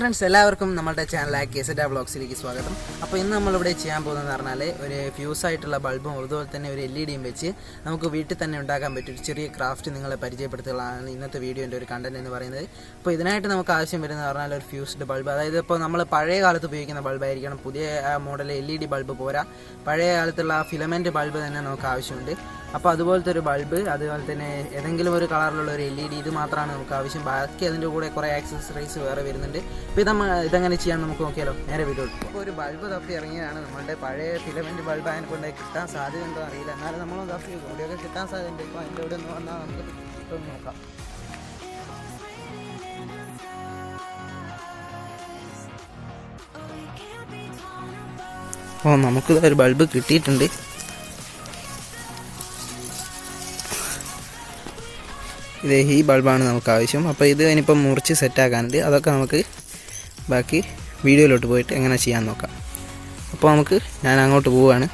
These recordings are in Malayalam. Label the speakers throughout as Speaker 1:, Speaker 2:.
Speaker 1: ഫ്രണ്ട്സ്, എല്ലാവർക്കും നമ്മുടെ ചാനലായ കേസറ്റ വ്ളോഗ്സിലേക്ക് സ്വാഗതം. അപ്പോൾ ഇന്ന് നമ്മളിവിടെ ചെയ്യാൻ പോകുന്നതെന്ന് പറഞ്ഞാൽ ഒരു ഫ്യൂസ് ആയിട്ടുള്ള ബൾബും അതുപോലെ തന്നെ ഒരു LED-യും വെച്ച് നമുക്ക് വീട്ടിൽ തന്നെ ഉണ്ടാക്കാൻ പറ്റിയ ഒരു ചെറിയ ക്രാഫ്റ്റ് നിങ്ങളെ പരിചയപ്പെടുത്തുകയാണ് ഇന്നത്തെ വീഡിയോൻ്റെ ഒരു കണ്ടന്റ് എന്ന് പറയുന്നത്. അപ്പോൾ ഇതിനായിട്ട് നമുക്ക് ആവശ്യം വരുന്നത് പറഞ്ഞാൽ ഒരു ഫ്യൂസ്ഡ് ബൾബ്, അതായത് ഇപ്പോൾ നമ്മൾ പഴയ കാലത്ത് ഉപയോഗിക്കുന്ന ബൾബായിരിക്കണം, പുതിയ മോഡൽ LED ബൾബ് പോരാ, പഴയ കാലത്തുള്ള ആ ഫിലമെൻറ്റ് ബൾബ് തന്നെ നമുക്ക് ആവശ്യമുണ്ട്. അപ്പോൾ അതുപോലത്തെ ഒരു ബൾബ്, അതുപോലെ തന്നെ ഏതെങ്കിലും ഒരു കളറിലുള്ള ഒരു LED, ഇത് മാത്രമാണ് നമുക്ക് ആവശ്യം. ബാക്കി അതിൻ്റെ കൂടെ കുറേ ആക്സസറീസ് വേറെ വരുന്നുണ്ട്. അപ്പോൾ ഇതെങ്ങനെ ചെയ്യാൻ നമുക്ക് നോക്കിയാലോ, നേരെ വീഡിയോ എടുക്കും. അപ്പോൾ ഒരു ബൾബ് തപ്പി ഇറങ്ങിയതാണ്. നമ്മളുടെ പഴയ ഫിലമെൻറ്റ് ബൾബ് അതിനെ കൊണ്ട് കിട്ടാൻ സാധ്യത ഉണ്ടോ അറിയില്ല, എന്നാലും നമ്മൾ തപ്പി ഇവിടെയൊക്കെ കിട്ടാൻ സാധ്യതയുണ്ട്. ഇപ്പോൾ അതിൻ്റെ ഇവിടെ ഒന്ന് വന്നാൽ നമുക്ക് ഇപ്പം നോക്കാം. ഓ, നമുക്കിത് ഒരു ബൾബ് കിട്ടിയിട്ടുണ്ട്. ഇത് ഈ ബൾബാണ് നമുക്ക് ആവശ്യം. അപ്പോൾ ഇത് ഇനിയിപ്പം മുറിച്ച് സെറ്റാക്കാനുണ്ട്. അതൊക്കെ നമുക്ക് ബാക്കി വീഡിയോയിലോട്ട് പോയിട്ട് എങ്ങനെ ചെയ്യാൻ നോക്കാം. അപ്പോൾ ഞാൻ അങ്ങോട്ട് പോവുകയാണ്.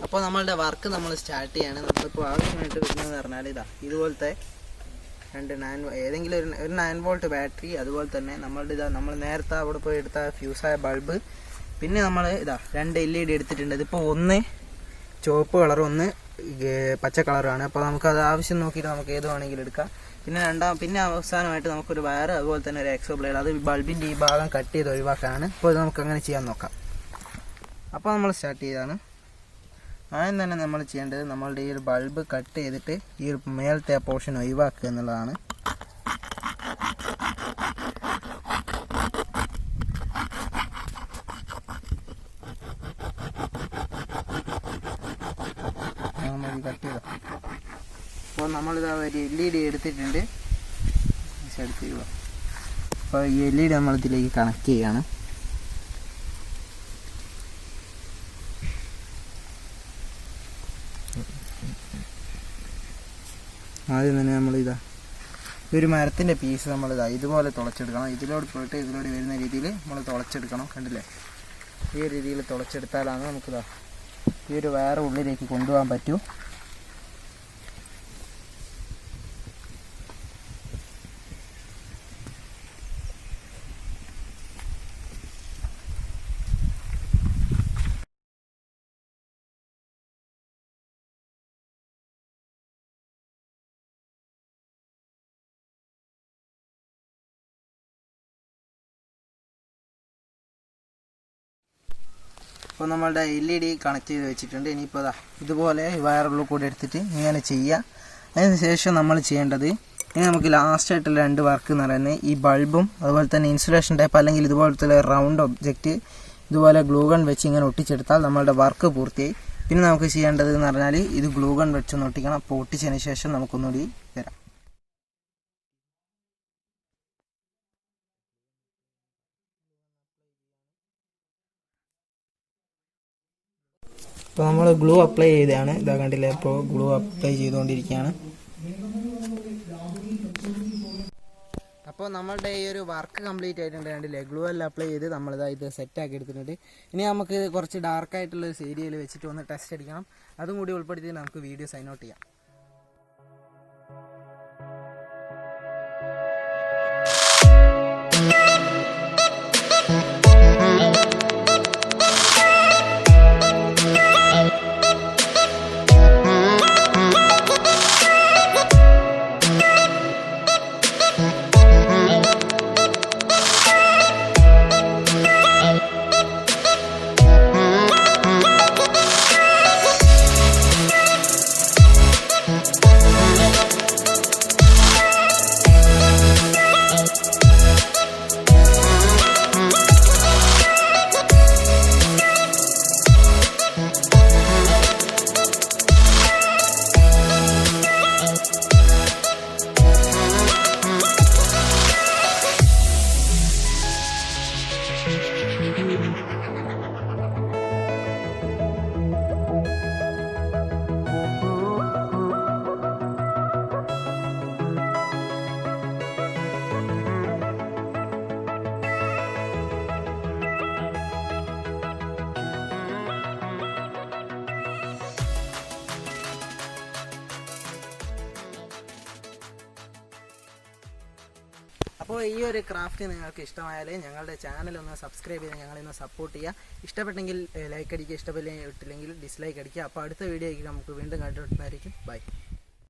Speaker 1: അപ്പോൾ നമ്മളുടെ വർക്ക് നമ്മൾ സ്റ്റാർട്ട് ചെയ്യാണ്. നമ്മളിപ്പോൾ ആവശ്യമായിട്ട് വരുന്നതെന്ന് പറഞ്ഞാൽ ഇതുപോലത്തെ ഏതെങ്കിലും ഒരു 9 വോൾട്ട് ബാറ്ററി, അതുപോലെ തന്നെ നമ്മൾ നേരത്തെ അവിടെ പോയി എടുത്ത ഫ്യൂസായ ബൾബ്, പിന്നെ നമ്മൾ 2 LED എടുത്തിട്ടുണ്ട്. ഇതിപ്പോൾ ഒന്ന് ചുവപ്പ് കളർ, ഒന്ന് പച്ച കളറാണ്. അപ്പോൾ നമുക്കത് ആവശ്യം നോക്കിയിട്ട് നമുക്ക് ഏത് വേണമെങ്കിലും എടുക്കാം. പിന്നെ അവസാനമായിട്ട് നമുക്കൊരു വയർ, അതുപോലെ തന്നെ ഒരു എക്സോ ബ്ലേഡ്, അത് ബൾബിൻ്റെ ഈ ഭാഗം കട്ട് ചെയ്ത് ഒഴിവാക്കാനാണ്. അപ്പോൾ ഇത് നമുക്ക് അങ്ങനെ ചെയ്യാൻ നോക്കാം. അപ്പോൾ നമ്മൾ സ്റ്റാർട്ട് ചെയ്താണ്. ആദ്യം തന്നെ നമ്മൾ ചെയ്യേണ്ടത് നമ്മളുടെ ഈ ഒരു ബൾബ് കട്ട് ചെയ്തിട്ട് ഈ ഒരു മേലത്തെ ആ പോർഷൻ ഒഴിവാക്കുക എന്നുള്ളതാണ്. കട്ട് ചെയ്തോ. അപ്പോൾ നമ്മളിതാ ഒരു LED എടുത്തിട്ടുണ്ട്. അപ്പോൾ ഈ LED നമ്മളിതിലേക്ക് കണക്ട് ചെയ്യാണ്. ആദ്യം തന്നെ ഒരു മരത്തിൻ്റെ പീസ് ഇതുപോലെ തുളച്ചെടുക്കണം. ഇതിലോട് പോയിട്ട് ഇതിലൂടെ വരുന്ന രീതിയിൽ നമ്മൾ തുളച്ചെടുക്കണം. കണ്ടില്ലേ, ഈ രീതിയിൽ തുളച്ചെടുത്താലാണ് നമുക്കിതാ ഈ ഒരു വയർ ഉള്ളിലേക്ക് കൊണ്ടുപോകാൻ പറ്റൂ. അപ്പോൾ നമ്മളുടെ LED കണക്ട് ചെയ്ത് വെച്ചിട്ടുണ്ട്. ഇനിയിപ്പോൾ ഇതുപോലെ വയറുള്ളിൽ കൂടെ എടുത്തിട്ട് ഇങ്ങനെ ചെയ്യുക. അതിന് ശേഷം നമ്മൾ ചെയ്യേണ്ടത്, ഇനി നമുക്ക് ലാസ്റ്റായിട്ടുള്ള 2 വർക്ക് എന്ന് പറയുന്നത് ഈ ബൾബും അതുപോലെ തന്നെ ഇൻസുലേഷൻ ടൈപ്പ് അല്ലെങ്കിൽ ഇതുപോലത്തെ റൗണ്ട് ഒബ്ജക്റ്റ് ഇതുപോലെ ഗ്ലൂ ഗൺ വെച്ച് ഇങ്ങനെ ഒട്ടിച്ചെടുത്താൽ നമ്മളുടെ വർക്ക് പൂർത്തിയായി. പിന്നെ നമുക്ക് ചെയ്യേണ്ടത് എന്ന് പറഞ്ഞാൽ ഇത് ഗ്ലൂ ഗൺ വെച്ചൊന്ന് ഒട്ടിക്കണം. അപ്പോൾ ഒട്ടിച്ചതിന് ശേഷം നമുക്കൊന്നുകൂടി വരാം. അപ്പോൾ നമ്മൾ ഗ്ലൂ അപ്ലൈ ചെയ്തതാണ്. കണ്ടില്ലേ, ഇപ്പോൾ ഗ്ലൂ അപ്ലൈ ചെയ്തുകൊണ്ടിരിക്കുകയാണ്. അപ്പോൾ നമ്മളുടെ ഈ ഒരു വർക്ക് കംപ്ലീറ്റ് ആയിട്ടുണ്ട്. കണ്ടില്ലേ, ഗ്ലൂ എല്ലാം അപ്ലൈ ചെയ്ത് ഇത് സെറ്റാക്കി എടുത്തിട്ടുണ്ട്. ഇനി നമുക്ക് കുറച്ച് ഡാർക്കായിട്ടുള്ള ഒരു ഏരിയയിൽ വെച്ചിട്ട് ഒന്ന് ടെസ്റ്റ് അടിക്കണം. അതും കൂടി ഉൾപ്പെടുത്തി നമുക്ക് വീഡിയോ സൈൻ ഔട്ട് ചെയ്യാം. അപ്പോൾ ഈ ഒരു ക്രാഫ്റ്റ് നിങ്ങൾക്ക് ഇഷ്ടമായാൽ ഞങ്ങളുടെ ചാനൽ ഒന്ന് സബ്സ്ക്രൈബ് ചെയ്ത് ഞങ്ങളൊന്ന് സപ്പോർട്ട് ചെയ്യുക. ഇഷ്ടപ്പെട്ടെങ്കിൽ ലൈക്ക് അടിക്കുക, ഇഷ്ടപ്പെട്ടില്ലെങ്കിൽ ഡിസ്ലൈക്ക് അടിക്കുക. അപ്പോൾ അടുത്ത വീഡിയോയ്ക്ക് നമുക്ക് വീണ്ടും കണ്ടുമുട്ടുന്നതായിരിക്കും. ബൈ.